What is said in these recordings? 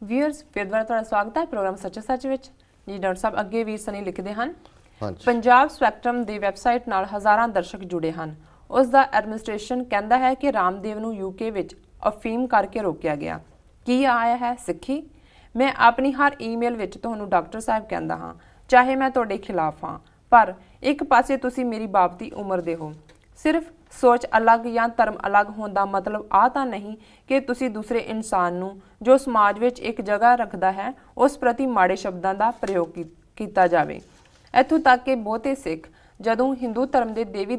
Viewers फिर दोबारा तुहाडा स्वागत है प्रोग्राम सच सच विच जी। डॉक्टर साहब अगे वीर सनी लिखते हैं पंजाब स्पैक्ट्रम की वैबसाइट नाल हज़ारां दर्शक जुड़े हैं। उसका एडमिनिस्ट्रेशन कहता है कि रामदेव नूं यूके विच अफीम करके रोकिया गया। की आया है सिक्खी। मैं अपनी हर ईमेल विच तुहानूं डॉक्टर साहब कहता हाँ, चाहे मैं तुहाडे खिलाफ हाँ, पर एक पासे तुसीं मेरी बाप दी उम्र दे हो। सिर्फ सोच अलग या धर्म अलग होने का मतलब आ तां नहीं कि तुसी दूसरे इंसान नूं जो समाज विच एक जगह रखता है उस प्रति माड़े शब्दों का प्रयोग किया जाए। इत्थों तक कि बहुते सिख जदों हिंदू धर्म के देवी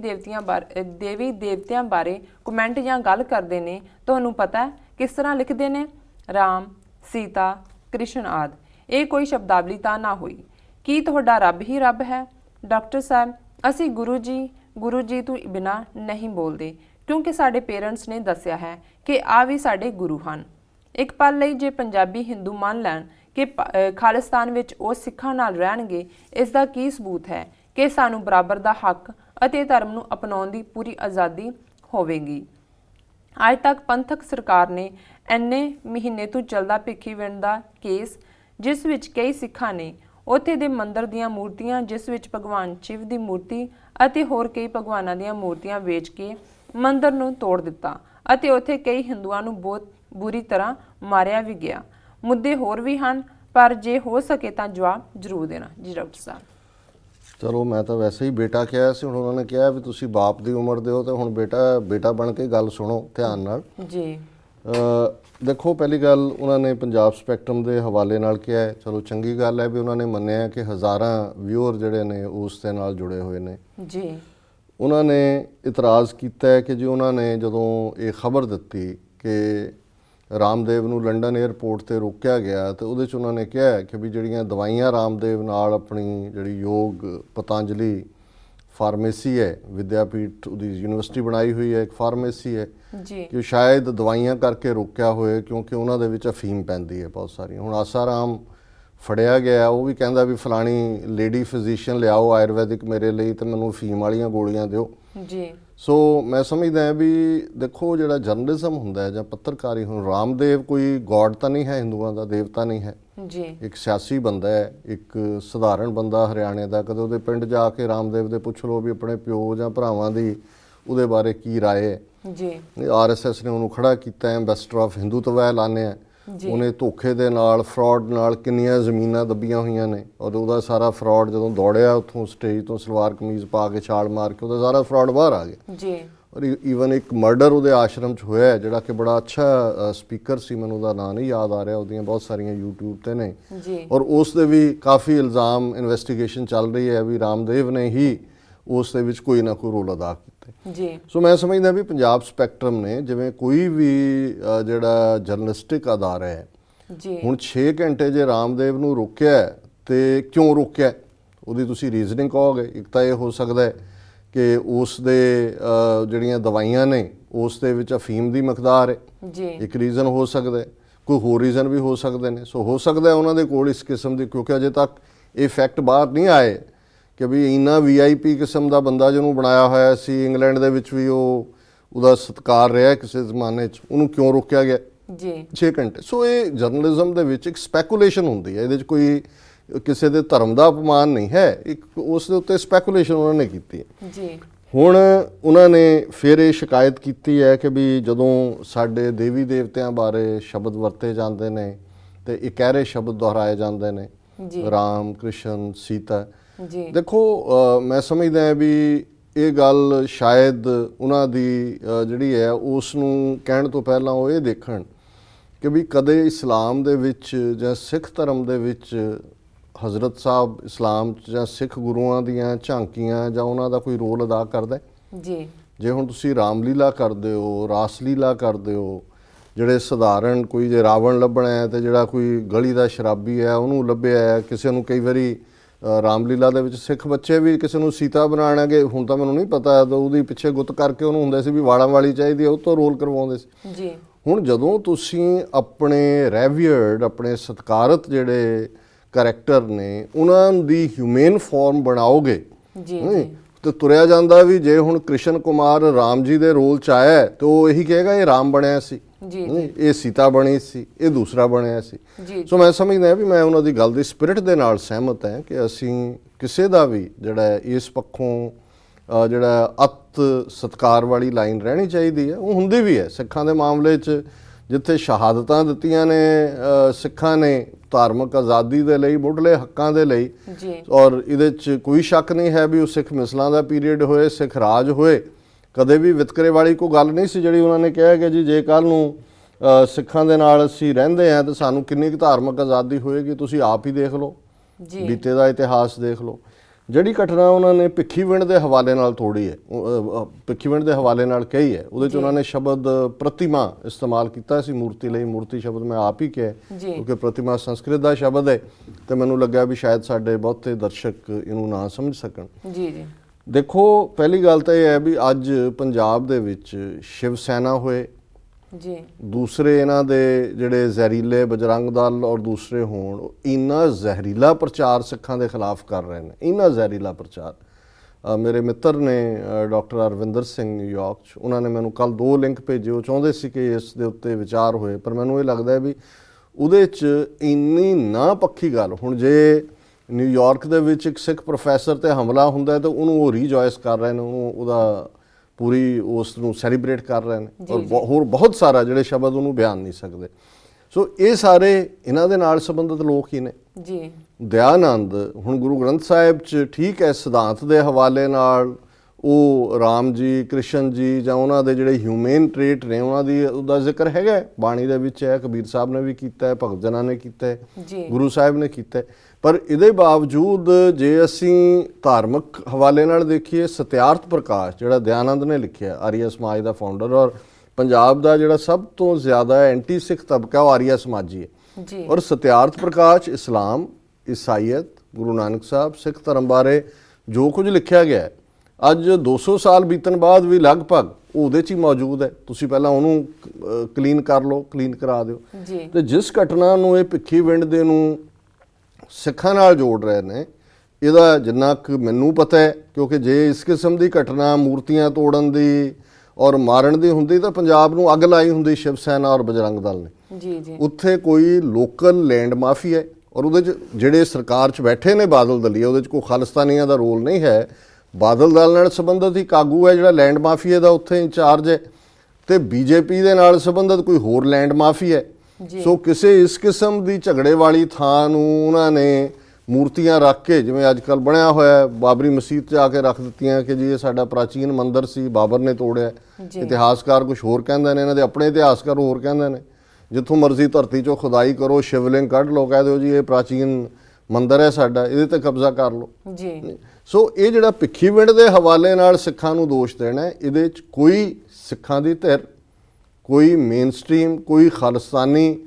देवतियां बारे कमेंट या गल करते हैं तुहानूं पता है किस तरह लिखते हैं, राम सीता कृष्ण आदि। ये कोई शब्दावली तां ना हुई। की तुहाडा रब ही रब है? डॉक्टर साहब असी गुरु जी तो बिना नहीं बोलते क्योंकि साडे पेरेंट्स ने दसिया है कि आ भी साडे गुरु हैं। एक पल लई जे पंजाबी हिंदू मान लैण कि खालिस्तान विच वो सिखां नाल रहणगे, इसका की सबूत है कि सानू बराबर दा हक अते धर्म नूं अपनाउण दी पूरी आज़ादी होवेगी। अज तक पंथक सरकार ने इन्ने महीने तो चलदा भिखीविंड दा केस जिस विच कई सिखां ने उत्थे दे मंदिर दीआं मूर्तियां जिस विच भगवान शिव दी मूर्ति अते होर कई भगवानां दीआं मूर्तियां वेच के मंदिर नूं तोड़ दिता अते उत्थे कई हिंदुआं नूं बहुत बुरी तरह मारिया भी गया। मुद्दे होर भी हैं पर जे हो सके तां जवाब जरूर देना जी डॉक्टर साहब। चलो मैं तो वैसे ही बेटा कहा सी, हुण उन्होंने कहा भी तुसी बाप दी उम्र दे हो तो हुण बेटा बन के गल सुनो ध्यान नाल जी। देखो पहली गल उन्होंने पंजाब स्पैक्ट्रम के हवाले नाल कहा है, चलो चंगी गल है भी उन्होंने मन्निया कि हज़ारां व्यूअर जिहड़े ने उस दे नाल जुड़े हुए ने जी। उन्होंने इतराज़ किया है कि जी उन्होंने जदों ये खबर दी कि रामदेव नूं लंडन एयरपोर्ट ते रोकिया गया तो उहदे च उन्होंने कहा है कि भी जिहड़ियां दवाइयां रामदेव नाल अपनी जिहड़ी योग पतंजलि फार्मेसी है, विद्यापीठ उहदी यूनिवर्सिटी बनाई हुई है, एक फार्मेसी है जी। कि शायद दवाइयां करके रोकिया होए क्योंकि उन्हां दे विच अफीम पैंदी है बहुत सारी। हुण आसाराम फड़िया गया, वो भी कहंदा भी फलानी लेडी फिजिशियन लियाओ आयुर्वैदिक मेरे लिए तो मैनूं अफीम वालियां गोलियां दिओ जी। सो मैं समझदा है भी देखो जिहड़ा जर्नलिज्म हुंदा है जां पत्रकारी, हुण रामदेव कोई गॉड तो नहीं है, हिंदुआं दा देवता नहीं है जी। एक सियासी बंदा है, एक सधारण बंदा हरियाणे का। कदे उहदे पिंड जाके रामदेव दे पुछ लो भी अपने प्यो जां भरावां दी उहदे बारे की राय है जी। RSS ने उन्होंने खड़ा किया एंबैसडर ऑफ हिंदूत्व लाने उन्हें धोखे दे नाल फ्रॉड नाल किन्नियां ज़मीनां दबियां हुई ने और वह सारा फ्रॉड जो दौड़िया उतों स्टेज तो सलवार कमीज़ पा के छाल मार के वह सारा फ्रॉड बाहर आ गया जी। और ईवन एक मर्डर वो आश्रम च होया है जिहड़ा कि बड़ा अच्छा स्पीकर सी, मैनूं उहदा नाम नहीं याद आ रहा, उहदियां बहुत सारियां यूट्यूब ते ने जी। और उस दे भी काफ़ी इल्ज़ाम इन्वेस्टिगेशन चल रही है भी रामदेव ने ही उस दे विच कोई ना कोई रोल अदा किया जी। सो मैं समझदा भी पंजाब स्पैक्ट्रम ने जिवें कोई भी जिहड़ा जर्नलिस्टिक अदारा है जी। हुण 6 घंटे जे रामदेव नूं रोकिया तो क्यों रोकिया उहदी तुसीं रीजनिंग कहोगे। एक तो यह हो सकता है कि उस दे जिहड़ियां दवाइयां ने उस दे विच अफीम दी मकदार है जी। एक रीजन हो सकता है, कोई होर रीजन भी हो सकते हैं। सो हो सकता है उन्होंने कोल इस किस्म की, क्योंकि अजे तक ये फैक्ट बाहर नहीं आए कि भी इन्ना VIP किस्म का बंदा जिन्होंने बनाया होया सी, इंग्लैंड दे विच भी उहदा सत्कार रहा किसी जमाने च, उन्होंने क्यों रोकिया गया जी। 6 घंटे। सो ये जर्नलिज्म दे विच एक स्पैकुलेशन होंदी है, इहदे च कोई किसी दे धर्म का अपमान नहीं है, एक उस दे उत्ते स्पैकुलेशन उन्होंने की है जी। हुण उन्होंने फिर ये शिकायत की है कि भी जदों साडे देवी देवतियां बारे शब्द वरते जाते हैं तो इकहरे शब्द दोहराए जाते हैं, राम कृष्ण सीता जी। देखो मैं समझदा है भी ये गल शायद उन्हां दी जिहड़ी है उसनूं कहण तो पहलां वो ये देखण कि भी कदे इस्लाम दे विच जां सिख धर्म दे विच हज़रत साहब इस्लाम जां सिख गुरुआं दियां झांकियां जां उन्हां दा कोई रोल अदा करदा जी। जे हुण तुसीं रामलीला करदे हो, रासलीला करदे हो, जिहड़े सधारण कोई जे रावण लभना है तो जिहड़ा कोई गली दा शराबी है उन्होंने लभ्या है, किसी नूं कई वारी रामलीला दे विच सिख बच्चे भी किसी नूं सीता बनाना गए, हुण तां मैनूं नहीं पता तो उहदी पिछे गुत्त करके उन्होंने हुंदा सी भी वाड़ां वाली चाहीदी है, उह तों रोल करवाउंदे सी जी। हुण जदों तुसीं अपने रेवियर्ड अपने सत्कारत जिहड़े करैक्टर ने उन्हां दी ह्यूमेन फॉर्म बनाओगे जी। ਤੇ ਤੁਰਿਆ ਜਾਂਦਾ ਵੀ ਜੇ ਹੁਣ ਕ੍ਰਿਸ਼ਨ ਕੁਮਾਰ ਰਾਮ ਜੀ ਦੇ ਰੋਲ ਚ ਆਇਆ ਤੇ ਉਹ ਇਹੀ ਕਹੇਗਾ ਇਹ ਰਾਮ ਬਣਿਆ ਸੀ ਜੀ ਇਹ ਸੀਤਾ ਬਣੀ ਸੀ, ਇਹ ਦੂਸਰਾ ਬਣਿਆ ਸੀ। ਜੀ ਸੋ ਮੈਂ ਸਮਝਦਾ ਵੀ ਮੈਂ ਉਹਨਾਂ ਦੀ ਗੱਲ ਦੀ ਸਪਿਰਿਟ ਦੇ ਨਾਲ ਸਹਿਮਤ ਹਾਂ ਕਿ ਅਸੀਂ ਕਿਸੇ ਦਾ ਵੀ ਜਿਹੜਾ ਇਸ ਪੱਖੋਂ ਜਿਹੜਾ ਅਤ ਸਤਕਾਰ ਵਾਲੀ ਲਾਈਨ ਰਹਿਣੀ ਚਾਹੀਦੀ ਹੈ, ਉਹ ਹੁੰਦੀ ਵੀ ਹੈ ਸਿੱਖਾਂ ਦੇ ਮਾਮਲੇ 'ਚ। ਜਿੱਥੇ ਸ਼ਹਾਦਤਾਂ ਦਿੱਤੀਆਂ ਨੇ ਸਿੱਖਾਂ ਨੇ ਧਾਰਮਿਕ ਆਜ਼ਾਦੀ ਦੇ ਲਈ, ਮੁੱਢਲੇ ਹੱਕਾਂ ਦੇ ਲਈ, ਔਰ ਇਹਦੇ 'ਚ ਕੋਈ ਸ਼ੱਕ ਨਹੀਂ ਹੈ ਵੀ ਉਹ ਸਿੱਖ ਮਿਸਲਾਂ ਦਾ ਪੀਰੀਅਡ ਹੋਏ, ਸਿੱਖ ਰਾਜ ਹੋਏ, ਕਦੇ ਵੀ ਵਿਤਕਰੇ ਵਾਲੀ ਕੋਈ ਗੱਲ ਨਹੀਂ ਸੀ ਜਿਹੜੀ ਉਹਨਾਂ ਨੇ ਕਿਹਾ ਕਿ ਜੀ ਜੇ ਕੱਲ੍ਹ ਨੂੰ ਸਿੱਖਾਂ ਦੇ ਨਾਲ ਅਸੀਂ ਰਹਿੰਦੇ ਹਾਂ ਤਾਂ ਸਾਨੂੰ ਕਿੰਨੀ ਕੁ ਧਾਰਮਿਕ ਆਜ਼ਾਦੀ ਹੋਏਗੀ, ਤੁਸੀਂ ਆਪ ਹੀ ਦੇਖ ਲਓ, ਬੀਤੇ ਦਾ ਇਤਿਹਾਸ ਦੇਖ ਲਓ। ਜਿਹੜੀ ਘਟਨਾ ਉਹਨਾਂ ਨੇ ਭਿੱਖੀਵਿੰਡ ਦੇ ਹਵਾਲੇ ਨਾਲ ਤੋੜੀ ਹੈ, ਭਿੱਖੀਵਿੰਡ ਦੇ ਹਵਾਲੇ ਨਾਲ ਕਹੀ ਹੈ, ਉਹਦੇ 'ਚ ਉਹਨਾਂ ਨੇ ਸ਼ਬਦ ਪ੍ਰਤਿਮਾ ਇਸਤੇਮਾਲ ਕੀਤਾ ਸੀ ਮੂਰਤੀ ਲਈ। ਮੂਰਤੀ ਸ਼ਬਦ ਮੈਂ ਆਪ ਹੀ ਕਿਹਾ ਕਿਉਂਕਿ ਪ੍ਰਤਿਮਾ ਸੰਸਕ੍ਰਿਤ ਦਾ ਸ਼ਬਦ ਹੈ ਤੇ ਮੈਨੂੰ ਲੱਗਿਆ ਵੀ ਸ਼ਾਇਦ ਸਾਡੇ ਬਹੁਤੇ ਦਰਸ਼ਕ ਇਹਨੂੰ ਨਾ ਸਮਝ ਸਕਣ। ਦੇਖੋ, ਪਹਿਲੀ ਗੱਲ ਤਾਂ ਇਹ ਹੈ ਵੀ ਅੱਜ ਪੰਜਾਬ ਦੇ ਵਿੱਚ ਸ਼ਿਵ ਸੈਨਾ ਹੋਏ, ਦੂਸਰੇ ਇਹਨਾਂ ਦੇ ਜਿਹੜੇ ਜ਼ਹਿਰੀਲੇ ਬਜਰੰਗ ਦਲ ਔਰ ਦੂਸਰੇ ਹੋਣ, ਇੰਨਾ ਜ਼ਹਿਰੀਲਾ ਪ੍ਰਚਾਰ ਸਿੱਖਾਂ ਦੇ ਖਿਲਾਫ ਕਰ ਰਹੇ ਨੇ, ਇੰਨਾ ਜ਼ਹਿਰੀਲਾ ਪ੍ਰਚਾਰ। ਮੇਰੇ ਮਿੱਤਰ ਨੇ ਡਾਕਟਰ ਅਰਵਿੰਦਰ ਸਿੰਘ ਨਿਊਯਾਰਕ 'ਚ, ਉਹਨਾਂ ਨੇ ਮੈਨੂੰ ਕੱਲ 2 ਲਿੰਕ ਭੇਜੇ। ਉਹ ਚਾਹੁੰਦੇ ਸੀ ਕਿ ਇਸ ਦੇ ਉੱਤੇ ਵਿਚਾਰ ਹੋਏ, ਪਰ ਮੈਨੂੰ ਇਹ ਲੱਗਦਾ ਵੀ ਉਹਦੇ 'ਚ ਇੰਨੀ ਨਾ ਪੱਖੀ ਗੱਲ। ਹੁਣ ਜੇ ਨਿਊਯਾਰਕ ਦੇ ਵਿੱਚ ਇੱਕ ਸਿੱਖ ਪ੍ਰੋਫੈਸਰ ਤੇ ਹਮਲਾ ਹੁੰਦਾ ਤਾਂ ਉਹਨੂੰ ਉਹ ਰੀਜੋਇਸ ਕਰ ਰਹੇ ਨੇ, ਉਹਨੂੰ ਉਹਦਾ ਪੂਰੀ ਉਸ ਨੂੰ ਸੈਲੀਬ੍ਰੇਟ ਕਰ ਰਹੇ ਨੇ, ਔਰ ਹੋਰ ਬਹੁਤ ਸਾਰਾ ਜਿਹੜੇ ਸ਼ਬਦ ਉਹਨੂੰ ਬਿਆਨ ਨਹੀਂ ਸਕਦੇ। ਸੋ ਇਹ ਸਾਰੇ ਇਹਨਾਂ ਦੇ ਨਾਲ ਸੰਬੰਧਿਤ ਲੋਕ ਹੀ ਨੇ। ਦਇਆਨੰਦ ਹੁਣ ਗੁਰੂ ਗ੍ਰੰਥ ਸਾਹਿਬ 'ਚ ਠੀਕ ਹੈ ਸਿਧਾਂਤ ਦੇ ਹਵਾਲੇ ਨਾਲ ਉਹ ਰਾਮ ਜੀ, ਕ੍ਰਿਸ਼ਨ ਜੀ ਜਾਂ ਉਹਨਾਂ ਦੇ ਜਿਹੜੇ ਹਿਊਮਨ ਟ੍ਰੇਟ ਨੇ ਉਹਨਾਂ ਦੀ ਉਹਦਾ ਜ਼ਿਕਰ ਹੈਗਾ, ਬਾਣੀ ਦੇ ਵਿੱਚ ਹੈ, ਕਬੀਰ ਸਾਹਿਬ ਨੇ ਵੀ ਕੀਤਾ ਹੈ, ਭਗਤ ਜਨਾਂ ਨੇ ਕੀਤਾ ਹੈ, ਗੁਰੂ ਸਾਹਿਬ ਨੇ ਕੀਤਾ ਹੈ। ਪਰ ਇਹਦੇ ਬਾਵਜੂਦ ਜੇ ਅਸੀਂ ਧਾਰਮਿਕ ਹਵਾਲੇ ਨਾਲ ਦੇਖੀਏ, ਸਤਿਆਰਥ ਪ੍ਰਕਾਸ਼ ਜਿਹੜਾ ਦਇਆਨੰਦ ਨੇ ਲਿਖਿਆ, ਆਰੀਆ ਸਮਾਜ ਦਾ ਫਾਊਂਡਰ, ਔਰ ਪੰਜਾਬ ਦਾ ਜਿਹੜਾ ਸਭ ਤੋਂ ਜ਼ਿਆਦਾ ਐਂਟੀ ਸਿੱਖ ਤਬਕਾ ਉਹ ਆਰੀਆ ਸਮਾਜੀ ਹੈ। ਔਰ ਸਤਿਆਰਥ ਪ੍ਰਕਾਸ਼ ਇਸਲਾਮ, ਈਸਾਈਅਤ, ਗੁਰੂ ਨਾਨਕ ਸਾਹਿਬ, ਸਿੱਖ ਧਰਮ ਬਾਰੇ ਜੋ ਕੁਝ ਲਿਖਿਆ ਗਿਆ ਅੱਜ 200 ਸਾਲ ਬੀਤਣ ਬਾਅਦ ਵੀ ਲਗਭਗ ਉਹਦੇ 'ਚ ਹੀ ਮੌਜੂਦ ਹੈ। ਤੁਸੀਂ ਪਹਿਲਾਂ ਉਹਨੂੰ ਕਲੀਨ ਕਰ ਲਓ, ਕਲੀਨ ਕਰਾ ਦਿਓ। ਤੇ ਜਿਸ ਘਟਨਾ ਨੂੰ ਇਹ ਭਿੱਖੀਵਿੰਡ ਦੇ ਨੂੰ ਸਿੱਖਾਂ ਨਾਲ ਜੋੜ ਰਹੇ ਨੇ, ਇਹਦਾ ਜਿੰਨਾ ਕੁ ਮੈਨੂੰ ਪਤਾ ਹੈ, ਕਿਉਂਕਿ ਜੇ ਇਸ ਕਿਸਮ ਦੀ ਘਟਨਾ ਮੂਰਤੀਆਂ ਤੋੜਨ ਦੀ ਔਰ ਮਾਰਨ ਦੀ ਹੁੰਦੀ ਤਾਂ ਪੰਜਾਬ ਨੂੰ ਅੱਗ ਲਾਈ ਹੁੰਦੀ ਸ਼ਿਵ ਸੈਨਾ ਔਰ ਬਜਰੰਗ ਦਲ ਨੇ। ਉੱਥੇ ਕੋਈ ਲੋਕਲ ਲੈਂਡ ਮਾਫੀਆ ਹੈ, ਔਰ ਉਹਦੇ 'ਚ ਜਿਹੜੇ ਸਰਕਾਰ 'ਚ ਬੈਠੇ ਨੇ ਬਾਦਲ ਦਲੀਆ, ਉਹਦੇ 'ਚ ਕੋਈ ਖਾਲਿਸਤਾਨੀਆਂ ਦਾ ਰੋਲ ਨਹੀਂ ਹੈ। ਬਾਦਲ ਦਲ ਨਾਲ ਸੰਬੰਧਿਤ ਇੱਕ ਆਗੂ ਹੈ ਜਿਹੜਾ ਲੈਂਡ ਮਾਫੀਆ ਦਾ ਉੱਥੇ ਇੰਚਾਰਜ ਹੈ, ਤੇ ਬੀਜੇਪੀ ਦੇ ਨਾਲ ਸੰਬੰਧਿਤ ਕੋਈ ਹੋਰ ਲੈਂਡ ਮਾਫੀਆ ਹੈ। ਸੋ ਕਿਸੇ ਇਸ ਕਿਸਮ ਦੀ ਝਗੜੇ ਵਾਲੀ ਥਾਂ ਨੂੰ ਉਹਨਾਂ ਨੇ ਮੂਰਤੀਆਂ ਰੱਖ ਕੇ, ਜਿਵੇਂ ਅੱਜ ਕੱਲ੍ਹ ਬਣਿਆ ਹੋਇਆ ਬਾਬਰੀ ਮਸਜਿਦ 'ਚ ਆ ਕੇ ਰੱਖ ਦਿੱਤੀਆਂ ਕਿ ਜੀ ਇਹ ਸਾਡਾ ਪ੍ਰਾਚੀਨ ਮੰਦਿਰ ਸੀ, ਬਾਬਰ ਨੇ ਤੋੜਿਆ। ਇਤਿਹਾਸਕਾਰ ਕੁਝ ਹੋਰ ਕਹਿੰਦੇ ਨੇ, ਇਹਨਾਂ ਦੇ ਆਪਣੇ ਇਤਿਹਾਸਕਾਰ ਹੋਰ ਕਹਿੰਦੇ ਨੇ। ਜਿੱਥੋਂ ਮਰਜ਼ੀ ਧਰਤੀ 'ਚੋਂ ਖੁਦਾਈ ਕਰੋ, ਸ਼ਿਵਲਿੰਗ ਕੱਢ ਲਓ, ਕਹਿ ਦਿਓ ਜੀ ਇਹ ਪ੍ਰਾਚੀਨ ਮੰਦਿਰ ਹੈ ਸਾਡਾ, ਇਹਦੇ ਤੇ ਕਬਜ਼ਾ ਕਰ ਲਓ। ਸੋ ਇਹ ਜਿਹੜਾ ਭਿੱਖੀਵਿੰਡ ਦੇ ਹਵਾਲੇ ਨਾਲ ਸਿੱਖਾਂ ਨੂੰ ਦੋਸ਼ ਦੇਣਾ, ਇਹਦੇ 'ਚ ਕੋਈ ਸਿੱਖਾਂ ਦੀ ਧਿਰ, ਕੋਈ ਮੇਨ ਸਟ੍ਰੀਮ, ਕੋਈ ਖਾਲਿਸਤਾਨੀ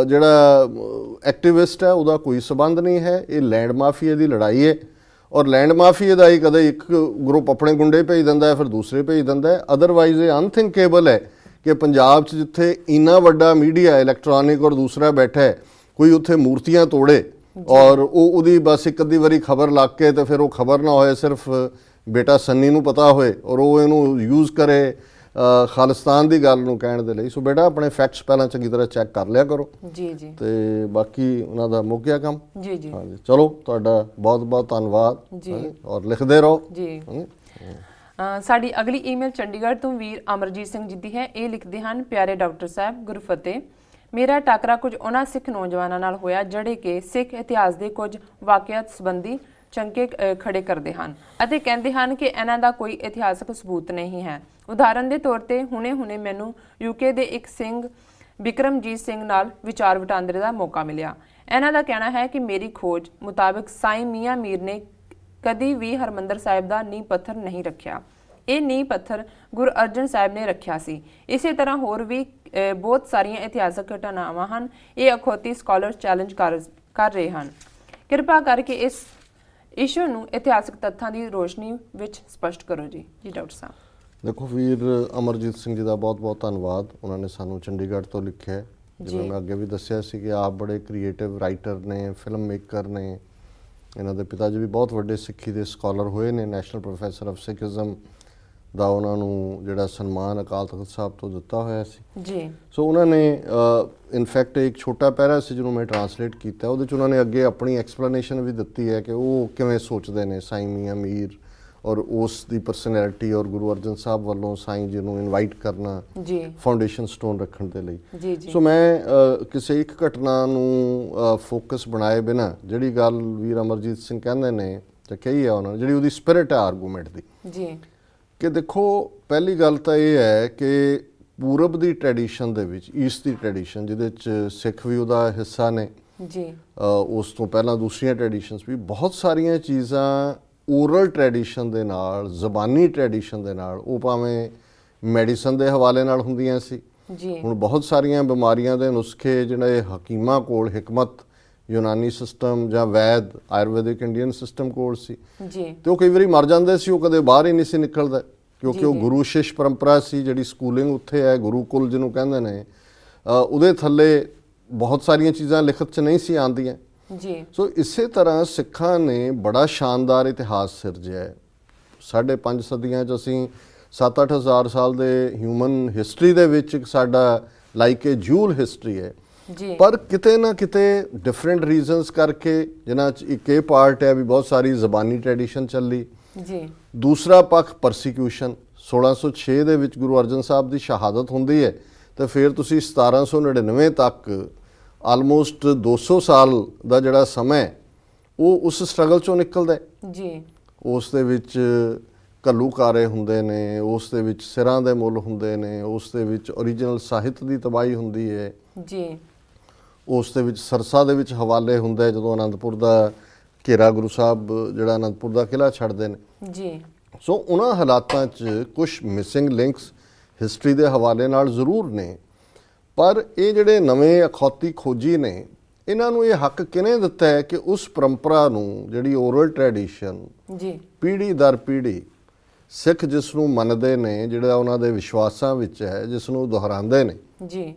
ਜਿਹੜਾ ਐਕਟਿਵਿਸਟ ਹੈ ਉਹਦਾ ਕੋਈ ਸਬੰਧ ਨਹੀਂ ਹੈ। ਇਹ ਲੈਂਡ ਮਾਫੀਆ ਦੀ ਲੜਾਈ ਹੈ, ਔਰ ਲੈਂਡ ਮਾਫੀਆ ਦਾ ਹੀ ਕਦੇ ਇੱਕ ਗਰੁੱਪ ਆਪਣੇ ਗੁੰਡੇ ਭੇਜ ਦਿੰਦਾ ਹੈ, ਫਿਰ ਦੂਸਰੇ ਭੇਜ ਦਿੰਦਾ ਹੈ। ਅਦਰਵਾਈਜ਼ ਇਹ ਅਨਥਿੰਕੇਬਲ ਹੈ ਕਿ ਪੰਜਾਬ 'ਚ ਜਿੱਥੇ ਇੰਨਾ ਵੱਡਾ ਮੀਡੀਆ ਇਲੈਕਟ੍ਰੋਨਿਕ ਔਰ ਦੂਸਰਾ ਬੈਠਾ ਹੈ, ਕੋਈ ਉੱਥੇ ਮੂਰਤੀਆਂ ਤੋੜੇ ਔਰ ਉਹਦੀ ਬਸ ਇੱਕ ਅੱਧੀ ਵਾਰੀ ਖਬਰ ਲੱਗ ਕੇ ਤੇ ਫਿਰ ਉਹ ਖਬਰ ਨਾ ਹੋਏ, ਸਿਰਫ ਬੇਟਾ ਸੰਨੀ ਨੂੰ ਪਤਾ ਹੋਏ ਔਰ ਉਹ ਇਹਨੂੰ ਯੂਜ਼ ਕਰੇ ਖਾਲਿਸਤਾਨ ਦੀ ਗੱਲ ਨੂੰ ਕਹਿਣ ਦੇ ਲਈ। ਸੋ ਬੇਟਾ ਆਪਣੇ ਫੈਕਟਸ ਪਹਿਲਾਂ ਚੰਗੀ ਤਰ੍ਹਾਂ ਚੈੱਕ ਕਰ ਲਿਆ ਕਰੋ ਤੇ ਬਾਕੀ ਉਹਨਾਂ ਦਾ ਮੁੱਕ ਗਿਆ ਕੰਮ। ਹਾਂਜੀ, ਚਲੋ ਤੁਹਾਡਾ ਬਹੁਤ ਬਹੁਤ ਧੰਨਵਾਦ ਔਰ ਲਿਖਦੇ ਰਹੋ। ਸਾਡੀ ਅਗਲੀ ਈਮੇਲ ਚੰਡੀਗੜ੍ਹ ਤੋਂ ਵੀਰ ਅਮਰਜੀਤ ਸਿੰਘ ਜੀ ਦੀ ਹੈ। ਇਹ ਲਿਖਦੇ ਹਨ, ਪਿਆਰੇ ਡਾਕਟਰ ਸਾਹਿਬ, ਗੁਰਫਤਿਹ। ਮੇਰਾ ਟਾਕਰਾ ਕੁਝ ਉਹਨਾਂ ਸਿੱਖ ਨੌਜਵਾਨਾਂ ਨਾਲ ਹੋਇਆ ਜਿਹੜੇ ਕਿ ਸਿੱਖ ਇਤਿਹਾਸ ਦੇ ਕੁਝ ਵਾਕਿਆਤ ਸੰਬੰਧੀ ਚੰਕੇ ਖੜੇ ਕਰਦੇ ਹਨ ਅਤੇ ਕਹਿੰਦੇ ਹਨ ਕਿ ਇਹਨਾਂ ਦਾ ਕੋਈ ਇਤਿਹਾਸਕ ਸਬੂਤ ਨਹੀਂ ਹੈ। ਉਦਾਹਰਨ ਦੇ ਤੌਰ ਤੇ ਹੁਣੇ ਮੈਨੂੰ ਯੂਕੇ ਦੇ ਇੱਕ ਸਿੰਘ ਬਿਕਰਮਜੀਤ ਸਿੰਘ ਨਾਲ ਵਿਚਾਰ ਵਟਾਂਦਰੇ ਦਾ ਮੌਕਾ ਮਿਲਿਆ। ਇਹਨਾਂ ਦਾ ਕਹਿਣਾ ਹੈ ਕਿ ਮੇਰੀ ਖੋਜ ਮੁਤਾਬਕ ਸਾਈਂ ਮੀਆਂ ਮੀਰ ਨੇ ਕਦੀ ਵੀ ਹਰਮੰਦਰ ਸਾਹਿਬ ਦਾ ਨੀਂਹ ਪੱਥਰ ਨਹੀਂ ਰੱਖਿਆ। ਇਹ ਨੀਂਹ ਪੱਥਰ ਗੁਰੂ ਅਰਜਨ ਸਾਹਿਬ ਨੇ ਰੱਖਿਆ ਸੀ। ਇਸੇ ਤਰ੍ਹਾਂ ਹੋਰ ਵੀ ਬਹੁਤ ਸਾਰੀਆਂ ਇਤਿਹਾਸਕ ਘਟਨਾਵਾਂ ਹਨ। ਇਹ ਅਖੌਤੀ ਸਕਾਲਰ ਚੈਲੰਜ ਕਰ ਰਹੇ ਹਨ। ਕਿਰਪਾ ਕਰਕੇ ਇਸ ਇਸ਼ੂ ਨੂੰ ਇਤਿਹਾਸਕ ਤੱਥਾਂ ਦੀ ਰੋਸ਼ਨੀ ਵਿੱਚ ਸਪਸ਼ਟ ਕਰੋ ਜੀ ਡਾਕਟਰ ਸਾਹਿਬ। ਦੇਖੋ ਵੀਰ ਅਮਰਜੀਤ ਸਿੰਘ ਜੀ ਦਾ ਬਹੁਤ ਬਹੁਤ ਧੰਨਵਾਦ। ਉਹਨਾਂ ਨੇ ਸਾਨੂੰ ਚੰਡੀਗੜ੍ਹ ਤੋਂ ਲਿਖਿਆ। ਜਿਵੇਂ ਮੈਂ ਅੱਗੇ ਵੀ ਦੱਸਿਆ ਸੀ ਕਿ ਆਪ ਬੜੇ ਕ੍ਰੀਏਟਿਵ ਰਾਈਟਰ ਨੇ, ਫਿਲਮ ਮੇਕਰ ਨੇ, ਇਹਨਾਂ ਦੇ ਪਿਤਾ ਜੀ ਵੀ ਬਹੁਤ ਵੱਡੇ ਸਿੱਖੀ ਦੇ ਸਕਾਲਰ ਹੋਏ ਨੇ, ਨੈਸ਼ਨਲ ਪ੍ਰੋਫੈਸਰ ਆਫ ਸਿੱਖਿਜ਼ਮ ਦਾ ਉਹਨਾਂ ਨੂੰ ਜਿਹੜਾ ਸਨਮਾਨ ਅਕਾਲ ਤਖਤ ਸਾਹਿਬ ਤੋਂ ਦਿੱਤਾ ਹੋਇਆ ਸੀ ਜੀ। ਸੋ ਉਹਨਾਂ ਨੇ ਇਨਫੈਕਟ ਇੱਕ ਛੋਟਾ ਪੈਰਾ ਸੀ ਜਿਹਨੂੰ ਮੈਂ ਟਰਾਂਸਲੇਟ ਕੀਤਾ, ਉਹਦੇ 'ਚ ਉਹਨਾਂ ਨੇ ਅੱਗੇ ਆਪਣੀ ਐਕਸਪਲੇਨੇਸ਼ਨ ਵੀ ਦਿੱਤੀ ਹੈ ਕਿ ਉਹ ਕਿਵੇਂ ਸੋਚਦੇ ਨੇ ਸਾਈਂ ਮੀਆਂ ਮੀਰ ਔਰ ਉਸ ਦੀ ਪਰਸਨੈਲਿਟੀ ਔਰ ਗੁਰੂ ਅਰਜਨ ਸਾਹਿਬ ਵੱਲੋਂ ਸਾਈਂ ਜੀ ਨੂੰ ਇਨਵਾਈਟ ਕਰਨਾ ਜੀ ਫਾਊਂਡੇਸ਼ਨ ਸਟੋਨ ਰੱਖਣ ਦੇ ਲਈ। ਜੀ ਜੀ। ਸੋ ਮੈਂ ਕਿਸੇ ਇੱਕ ਘਟਨਾ ਨੂੰ ਫੋਕਸ ਬਣਾਏ ਬਿਨਾਂ ਜਿਹੜੀ ਗੱਲ ਵੀਰ ਅਮਰਜੀਤ ਸਿੰਘ ਕਹਿੰਦੇ ਨੇ ਜਾਂ ਕਹੀ ਹੈ ਉਹਨਾਂ ਨੇ, ਜਿਹੜੀ ਉਹਦੀ ਸਪਿਰਿਟ ਹੈ ਆਰਗੂਮੈਂਟ ਦੀ, ਜੀ ਕਿ ਦੇਖੋ ਪਹਿਲੀ ਗੱਲ ਤਾਂ ਇਹ ਹੈ ਕਿ ਪੂਰਬ ਦੀ ਟ੍ਰੈਡੀਸ਼ਨ ਦੇ ਵਿੱਚ, ਈਸਟ ਦੀ ਟ੍ਰੈਡੀਸ਼ਨ ਜਿਹਦੇ 'ਚ ਸਿੱਖ ਵੀ ਉਹਦਾ ਹਿੱਸਾ ਨੇ ਜੀ, ਉਸ ਤੋਂ ਪਹਿਲਾਂ ਦੂਸਰੀਆਂ ਟ੍ਰੈਡੀਸ਼ਨਸ ਵੀ, ਬਹੁਤ ਸਾਰੀਆਂ ਚੀਜ਼ਾਂ ਓਰਲ ਟ੍ਰੈਡੀਸ਼ਨ ਦੇ ਨਾਲ, ਜ਼ਬਾਨੀ ਟ੍ਰੈਡੀਸ਼ਨ ਦੇ ਨਾਲ, ਉਹ ਭਾਵੇਂ ਮੈਡੀਸਨ ਦੇ ਹਵਾਲੇ ਨਾਲ ਹੁੰਦੀਆਂ ਸੀ। ਜੀ ਹੁਣ ਬਹੁਤ ਸਾਰੀਆਂ ਬਿਮਾਰੀਆਂ ਦੇ ਨੁਸਖੇ ਜਿਹੜੇ ਹਕੀਮਾਂ ਕੋਲ, ਹਿਕਮਤ ਯੂਨਾਨੀ ਸਿਸਟਮ ਜਾਂ ਵੈਦ ਆਯੁਰਵੈਦਿਕ ਇੰਡੀਅਨ ਸਿਸਟਮ ਕੋਲ ਸੀ, ਜੀ, ਤੇ ਉਹ ਕਈ ਵਾਰੀ ਮਰ ਜਾਂਦੇ ਸੀ, ਉਹ ਕਦੇ ਬਾਹਰ ਹੀ ਨਹੀਂ ਸੀ ਨਿਕਲਦਾ, ਕਿਉਂਕਿ ਉਹ ਗੁਰੂ ਸ਼ਿਸ਼ ਪਰੰਪਰਾ ਸੀ, ਜਿਹੜੀ ਸਕੂਲਿੰਗ ਉੱਥੇ ਹੈ, ਗੁਰੂਕੁਲ ਜਿਹਨੂੰ ਕਹਿੰਦੇ ਨੇ, ਉਹਦੇ ਥੱਲੇ ਬਹੁਤ ਸਾਰੀਆਂ ਚੀਜ਼ਾਂ ਲਿਖਤ 'ਚ ਨਹੀਂ ਸੀ ਆਉਂਦੀਆਂ ਜੀ। ਸੋ ਇਸੇ ਤਰ੍ਹਾਂ ਸਿੱਖਾਂ ਨੇ ਬੜਾ ਸ਼ਾਨਦਾਰ ਇਤਿਹਾਸ ਸਿਰਜਿਆ ਹੈ। 5.5 ਸਦੀਆਂ 'ਚ ਅਸੀਂ 7-8 ਹਜ਼ਾਰ ਸਾਲ ਦੇ ਹਿਊਮਨ ਹਿਸਟਰੀ ਦੇ ਵਿੱਚ ਇੱਕ ਸਾਡਾ ਲਾਈਕ ਏ ਜੂਲ ਹਿਸਟਰੀ ਹੈ, ਪਰ ਕਿਤੇ ਨਾ ਕਿਤੇ ਡਿਫਰੈਂਟ ਰੀਜ਼ਨਸ ਕਰਕੇ, ਜਿਨ੍ਹਾਂ 'ਚ ਇੱਕ ਇਹ ਪਾਰਟ ਹੈ ਵੀ ਬਹੁਤ ਸਾਰੀ ਜ਼ਬਾਨੀ ਟ੍ਰੈਡੀਸ਼ਨ ਚੱਲੀ ਜੀ, ਦੂਸਰਾ ਪੱਖ ਪਰਸੀਕਿਊਸ਼ਨ। 1606 ਦੇ ਵਿੱਚ ਗੁਰੂ ਅਰਜਨ ਸਾਹਿਬ ਦੀ ਸ਼ਹਾਦਤ ਹੁੰਦੀ ਹੈ, ਤੇ ਫਿਰ ਤੁਸੀਂ 1799 ਤੱਕ ਆਲਮੋਸਟ 200 ਸਾਲ ਦਾ ਜਿਹੜਾ ਸਮਾਂ ਉਹ ਉਸ ਸਟਰਗਲ 'ਚੋਂ ਨਿਕਲਦਾ ਜੀ। ਉਸ ਦੇ ਵਿੱਚ ਘੱਲੂਕਾਰੇ ਹੁੰਦੇ ਨੇ, ਉਸ ਦੇ ਵਿੱਚ ਸਿਰਾਂ ਦੇ ਮੁੱਲ ਹੁੰਦੇ ਨੇ, ਉਸ ਦੇ ਵਿੱਚ ਓਰੀਜਨਲ ਸਾਹਿਤ ਦੀ ਤਬਾਹੀ ਹੁੰਦੀ ਹੈ ਜੀ, ਉਸ ਦੇ ਵਿੱਚ ਸਰਸਾ ਦੇ ਵਿੱਚ ਹਵਾਲੇ ਹੁੰਦਾ ਜਦੋਂ ਅਨੰਦਪੁਰ ਦਾ ਘੇਰਾ ਗੁਰੂ ਸਾਹਿਬ ਜਿਹੜਾ ਅਨੰਦਪੁਰ ਦਾ ਕਿਲ੍ਹਾ ਛੱਡਦੇ ਨੇ ਜੀ। ਸੋ ਉਹਨਾਂ ਹਾਲਾਤਾਂ 'ਚ ਕੁਝ ਮਿਸਿੰਗ ਲਿੰਕਸ ਹਿਸਟਰੀ ਦੇ ਹਵਾਲੇ ਨਾਲ ਜ਼ਰੂਰ ਨੇ, ਪਰ ਇਹ ਜਿਹੜੇ ਨਵੇਂ ਅਖੌਤੀ ਖੋਜੀ ਨੇ, ਇਹਨਾਂ ਨੂੰ ਇਹ ਹੱਕ ਕਿਹਨੇ ਦਿੱਤਾ ਹੈ ਕਿ ਉਸ ਪਰੰਪਰਾ ਨੂੰ, ਜਿਹੜੀ ਓਰਲ ਟ੍ਰੈਡੀਸ਼ਨ ਜੀ, ਪੀੜ੍ਹੀ ਦਰ ਪੀੜ੍ਹੀ ਸਿੱਖ ਜਿਸ ਨੂੰ ਮੰਨਦੇ ਨੇ, ਜਿਹੜਾ ਉਹਨਾਂ ਦੇ ਵਿਸ਼ਵਾਸਾਂ ਵਿੱਚ ਹੈ, ਜਿਸ ਨੂੰ ਦੁਹਰਾਉਂਦੇ ਨੇ ਜੀ,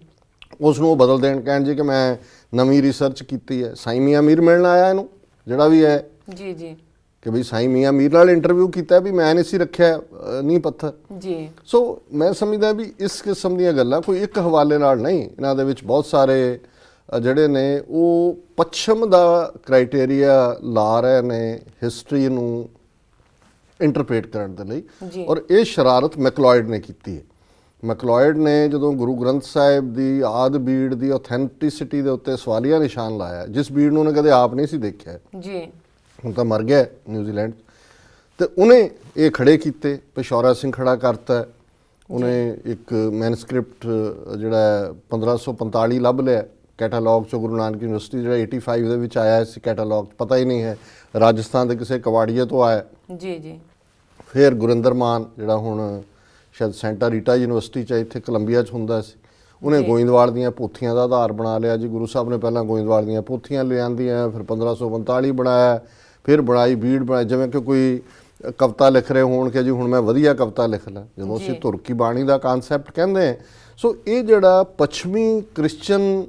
ਉਸ ਨੂੰ ਬਦਲ ਦੇਣ, ਕਹਿਣ ਜੀ ਕਿ ਮੈਂ ਨਵੀਂ ਰਿਸਰਚ ਕੀਤੀ ਹੈ, ਸਾਈਂ ਮੀਆਂ ਮੀਰ ਮਿਲਣ ਆਇਆ ਇਹਨੂੰ ਜਿਹੜਾ ਵੀ ਹੈ ਜੀ, ਜੀ, ਕਿ ਬਈ ਸਾਈਂ ਮੀਆਂ ਮੀਰ ਨਾਲ ਇੰਟਰਵਿਊ ਕੀਤਾ ਵੀ ਮੈਂ ਨਹੀਂ ਸੀ ਰੱਖਿਆ ਨੀਂਹ ਪੱਥਰ ਜੀ। ਸੋ ਮੈਂ ਸਮਝਦਾ ਵੀ ਇਸ ਕਿਸਮ ਦੀਆਂ ਗੱਲਾਂ ਕੋਈ ਇੱਕ ਹਵਾਲੇ ਨਾਲ ਨਹੀਂ, ਇਹਨਾਂ ਦੇ ਵਿੱਚ ਬਹੁਤ ਸਾਰੇ ਜਿਹੜੇ ਨੇ ਉਹ ਪੱਛਮ ਦਾ ਕ੍ਰਾਈਟੇਰੀਆ ਲਾ ਰਹੇ ਨੇ ਹਿਸਟਰੀ ਨੂੰ ਇੰਟਰਪ੍ਰੀਟ ਕਰਨ ਦੇ ਲਈ, ਔਰ ਇਹ ਸ਼ਰਾਰਤ ਮੈਕਲੋਇਡ ਨੇ ਕੀਤੀ ਹੈ। ਮੈਕਲੋਇਡ ਨੇ ਜਦੋਂ ਗੁਰੂ ਗ੍ਰੰਥ ਸਾਹਿਬ ਦੀ ਆਦ ਬੀੜ ਦੀ ਆਥੈਂਟਿਸਿਟੀ ਦੇ ਉੱਤੇ ਸਵਾਲੀਆ ਨਿਸ਼ਾਨ ਲਾਇਆ, ਜਿਸ ਬੀੜ ਨੂੰ ਉਹਨੇ ਕਦੇ ਆਪ ਨਹੀਂ ਸੀ ਦੇਖਿਆ ਜੀ, ਹੁਣ ਤਾਂ ਮਰ ਗਿਆ ਨਿਊਜ਼ੀਲੈਂਡ, ਤੇ ਉਹਨੇ ਇਹ ਖੜੇ ਕੀਤੇ, ਪਿਸ਼ੌਰਾ ਸਿੰਘ ਖੜਾ ਕਰਤਾ, ਉਹਨੇ ਇੱਕ ਮੈਨੂਸਕ੍ਰਿਪਟ ਜਿਹੜਾ 1545 ਲੱਭ ਲਿਆ ਕੈਟਾਲੌਗ 'ਚੋਂ, ਗੁਰੂ ਨਾਨਕ ਯੂਨੀਵਰਸਿਟੀ ਜਿਹੜਾ 85 ਦੇ ਵਿੱਚ ਆਇਆ ਸੀ ਕੈਟਾਲੌਗ, ਪਤਾ ਹੀ ਨਹੀਂ ਹੈ, ਰਾਜਸਥਾਨ ਦੇ ਕਿਸੇ ਕਵਾੜੀਏ ਤੋਂ ਆਇਆ ਜੀ ਜੀ। ਫਿਰ ਗੁਰਿੰਦਰ ਮਾਨ ਜਿਹੜਾ ਹੁਣ ਸ਼ਾਇਦ ਸੈਂਟਾ ਰੀਟਾ ਯੂਨੀਵਰਸਿਟੀ 'ਚ ਇੱਥੇ ਕੋਲੰਬੀਆ 'ਚ ਹੁੰਦਾ ਸੀ, ਉਹਨੇ ਗੋਇੰਦਵਾਲ ਦੀਆਂ ਪੋਥੀਆਂ ਦਾ ਆਧਾਰ ਬਣਾ ਲਿਆ ਜੀ। ਗੁਰੂ ਸਾਹਿਬ ਨੇ ਪਹਿਲਾਂ ਗੋਇੰਦਵਾਲ ਦੀਆਂ ਪੋਥੀਆਂ ਲਿਆਂਦੀਆਂ, ਫਿਰ 1545 ਬਣਾਇਆ, ਫਿਰ ਬਣਾਈ ਬੀੜ ਬਣਾਈ, ਜਿਵੇਂ ਕਿ ਕੋਈ ਕਵਿਤਾ ਲਿਖ ਰਹੇ ਹੋਣ ਕਿ ਜੀ ਹੁਣ ਮੈਂ ਵਧੀਆ ਕਵਿਤਾ ਲਿਖ ਲਾਂ, ਜਦੋਂ ਅਸੀਂ ਤੁਰਕੀ ਬਾਣੀ ਦਾ ਕਨਸੈਪਟ ਕਹਿੰਦੇ ਹਾਂ। ਸੋ ਇਹ ਜਿਹੜਾ ਪੱਛਮੀ ਕ੍ਰਿਸਚਨ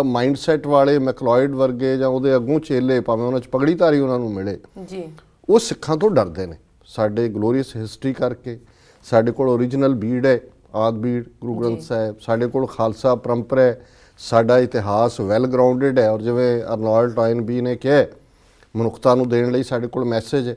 ਮਾਈਂਡਸੈਟ ਵਾਲੇ ਮੈਕਲੋਇਡ ਵਰਗੇ ਜਾਂ ਉਹਦੇ ਅੱਗੋਂ ਚੇਲੇ, ਭਾਵੇਂ ਉਹਨਾਂ 'ਚ ਪਗੜੀਧਾਰੀ ਉਹਨਾਂ ਨੂੰ ਮਿਲੇ ਜੀ, ਉਹ ਸਿੱਖਾਂ ਤੋਂ ਡਰਦੇ ਨੇ। ਸਾਡੇ ਗਲੋਰੀਅਸ ਹਿਸਟਰੀ ਕਰਕੇ ਸਾਡੇ ਕੋਲ ਓਰੀਜਨਲ ਬੀੜ ਹੈ, ਆਦ ਬੀੜ ਗੁਰੂ ਗ੍ਰੰਥ ਸਾਹਿਬ, ਸਾਡੇ ਕੋਲ ਖਾਲਸਾ ਪਰੰਪਰਾ ਹੈ, ਸਾਡਾ ਇਤਿਹਾਸ ਵੈਲ ਗਰਾਊਂਡਡ ਹੈ, ਔਰ ਜਿਵੇਂ ਅਰਨੋਲਡ ਟਾਇਨਬੀ ਨੇ ਕਿਹਾ ਮਨੁੱਖਤਾ ਨੂੰ ਦੇਣ ਲਈ ਸਾਡੇ ਕੋਲ ਮੈਸੇਜ ਹੈ।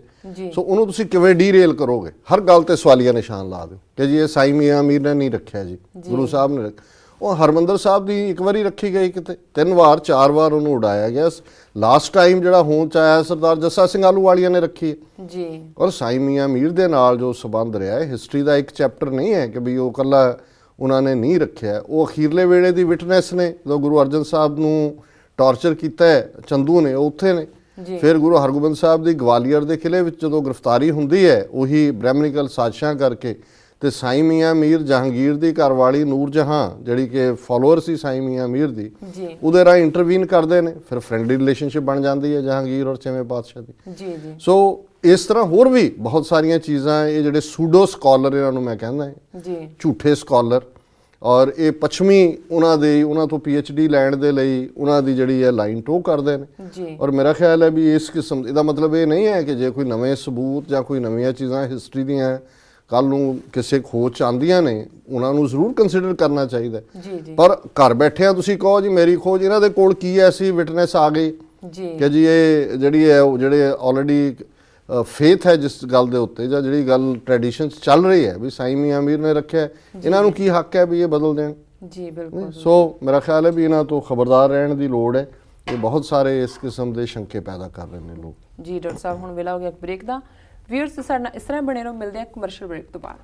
ਸੋ ਉਹਨੂੰ ਤੁਸੀਂ ਕਿਵੇਂ ਡੀਰੇਲ ਕਰੋਗੇ? ਹਰ ਗੱਲ ਤੇ ਸਵਾਲੀਆ ਨਿਸ਼ਾਨ ਲਾ ਦਿਓ ਕਿ ਜੀ ਇਹ ਸਾਈਂ ਮੀਆਂ ਮੀਰ ਨੇ ਨਹੀਂ ਰੱਖਿਆ ਜੀ, ਗੁਰੂ ਸਾਹਿਬ ਨੇ ਰੱਖਿਆ। ਉਹ ਹਰਮੰਦਰ ਸਾਹਿਬ ਦੀ ਇੱਕ ਵਾਰੀ ਰੱਖੀ ਗਈ, ਕਿਤੇ 3 ਵਾਰ 4 ਵਾਰ ਉਹਨੂੰ ਉਡਾਇਆ ਗਿਆ। ਲਾਸਟ ਟਾਈਮ ਜਿਹੜਾ ਹੋਂਦ 'ਚ ਆਇਆ ਸਰਦਾਰ ਜੱਸਾ ਸਿੰਘ ਆਹਲੂਵਾਲੀਆ ਨੇ ਰੱਖੀ ਜੀ। ਔਰ ਸਾਈਂ ਮੀਆਂ ਮੀਰ ਦੇ ਨਾਲ ਜੋ ਸੰਬੰਧ ਰਿਹਾ ਹੈ, ਹਿਸਟਰੀ ਦਾ ਇੱਕ ਚੈਪਟਰ ਨਹੀਂ ਹੈ ਕਿ ਵੀ ਉਹ ਇਕੱਲਾ ਉਹਨਾਂ ਨੇ ਨਹੀਂ ਰੱਖਿਆ। ਉਹ ਅਖੀਰਲੇ ਵੇਲੇ ਦੀ ਵਿਟਨੈਸ ਨੇ, ਜਦੋਂ ਗੁਰੂ ਅਰਜਨ ਸਾਹਿਬ ਨੂੰ ਟਾਰਚਰ ਕੀਤਾ ਚੰਦੂ ਨੇ, ਉਹ ਉੱਥੇ ਨੇ। ਫਿਰ ਗੁਰੂ ਹਰਗੋਬਿੰਦ ਸਾਹਿਬ ਦੀ ਗਵਾਲੀਅਰ ਦੇ ਕਿਲ੍ਹੇ ਵਿੱਚ ਜਦੋਂ ਗ੍ਰਿਫਤਾਰੀ ਹੁੰਦੀ ਹੈ, ਉਹੀ ਬ੍ਰਹਮਨਿਕਲ ਸਾਜ਼ਿਸ਼ਾਂ ਕਰਕੇ, ਤੇ ਸਾਈਂ ਮੀਆਂ ਮੀਰ ਜਹਾਂਗੀਰ ਦੀ ਘਰਵਾਲੀ ਨੂਰ ਜਹਾਂ ਜਿਹੜੀ ਕਿ ਫਾਲੋਅਰ ਸੀ ਸਾਈਂ ਮੀਆਂ ਮੀਰ ਦੀ, ਉਹਦੇ ਰਾਹੀਂ ਇੰਟਰਵੀਨ ਕਰਦੇ ਨੇ। ਫਿਰ ਫਰੈਂਡਲੀ ਰਿਲੇਸ਼ਨਸ਼ਿਪ ਬਣ ਜਾਂਦੀ ਹੈ ਜਹਾਂਗੀਰ ਔਰ ਛੇਵੇਂ ਪਾਤਸ਼ਾਹ ਦੀ। ਸੋ ਇਸ ਤਰ੍ਹਾਂ ਹੋਰ ਵੀ ਬਹੁਤ ਸਾਰੀਆਂ ਚੀਜ਼ਾਂ, ਇਹ ਜਿਹੜੇ ਸੂਡੋ ਸਕਾਲਰ ਇਹਨਾਂ ਨੂੰ ਮੈਂ ਕਹਿੰਦਾ ਝੂਠੇ ਸਕਾਲਰ, ਔਰ ਇਹ ਪੱਛਮੀ ਉਹਨਾਂ ਤੋਂ PhD ਲੈਣ ਦੇ ਲਈ ਉਹਨਾਂ ਦੀ ਜਿਹੜੀ ਹੈ ਲਾਈਨ ਟੋ ਕਰਦੇ ਨੇ ਜੀ। ਔਰ ਮੇਰਾ ਖਿਆਲ ਹੈ ਵੀ ਇਸ ਕਿਸਮ ਇਹਦਾ ਮਤਲਬ ਇਹ ਨਹੀਂ ਹੈ ਕਿ ਜੇ ਕੋਈ ਨਵੇਂ ਸਬੂਤ ਜਾਂ ਕੋਈ ਨਵੀਆਂ ਚੀਜ਼ਾਂ ਹਿਸਟਰੀ ਦੀਆਂ ਕੱਲ ਨੂੰ ਕਿਸੇ ਖੋਜ 'ਚ ਆਉਂਦੀਆਂ ਨੇ ਉਹਨਾਂ ਨੂੰ ਜ਼ਰੂਰ ਕੰਸੀਡਰ ਕਰਨਾ ਚਾਹੀਦਾ ਜੀ। ਪਰ ਘਰ ਬੈਠਿਆਂ ਤੁਸੀਂ ਕਹੋ ਜੀ ਮੇਰੀ ਖੋਜ, ਇਹਨਾਂ ਦੇ ਕੋਲ ਕੀ ਐਸੀ ਵਿਟਨੈਸ ਆ ਗਈ ਜੀ ਕਿ ਜੀ ਇਹ ਜਿਹੜੀ ਹੈ ਜਿਹੜੇ ਆਲਰੇਡੀ ਫੇਥ ਹੈ ਜਿਸ ਗੱਲ ਦੇ ਉੱਤੇ ਜਾਂ ਜਿਹੜੀ ਗੱਲ ਟ੍ਰੈਡੀਸ਼ਨਸ ਚੱਲ ਰਹੀ ਹੈ ਵੀ ਸਾਈਂ ਮੀਆਂ ਮੀਰ ਨੇ ਰੱਖਿਆ, ਇਹਨਾਂ ਨੂੰ ਕੀ ਹੱਕ ਹੈ ਵੀ ਇਹ ਬਦਲ ਦੇਣ। ਜੀ ਬਿਲਕੁਲ। ਸੋ ਮੇਰਾ ਖਿਆਲ ਹੈ ਵੀ ਇਹਨਾਂ ਤੋਂ ਖਬਰਦਾਰ ਰਹਿਣ ਦੀ ਲੋੜ ਹੈ। ਇਹ ਬਹੁਤ ਸਾਰੇ ਇਸ ਕਿਸਮ ਦੇ ਸ਼ੰਕੇ ਪੈਦਾ ਕਰ ਰਹੇ ਨੇ ਲੋਕ। ਜੀ ਡਾਕਟਰ ਸਾਹਿਬ, ਹੁਣ ਵੇਲਾ ਹੋ ਗਿਆ ਬ੍ਰੇਕ ਦਾ। ਵੀਅਰਸ ਸਾਡੇ ਨਾਲ ਇਸ ਤਰ੍ਹਾਂ ਬਣੇ ਰਹੋ, ਮਿਲਦੇ ਹਾਂ ਕਮਰਸ਼ੀਅਲ ਬ੍ਰੇਕ ਤੋਂ ਬਾਅਦ।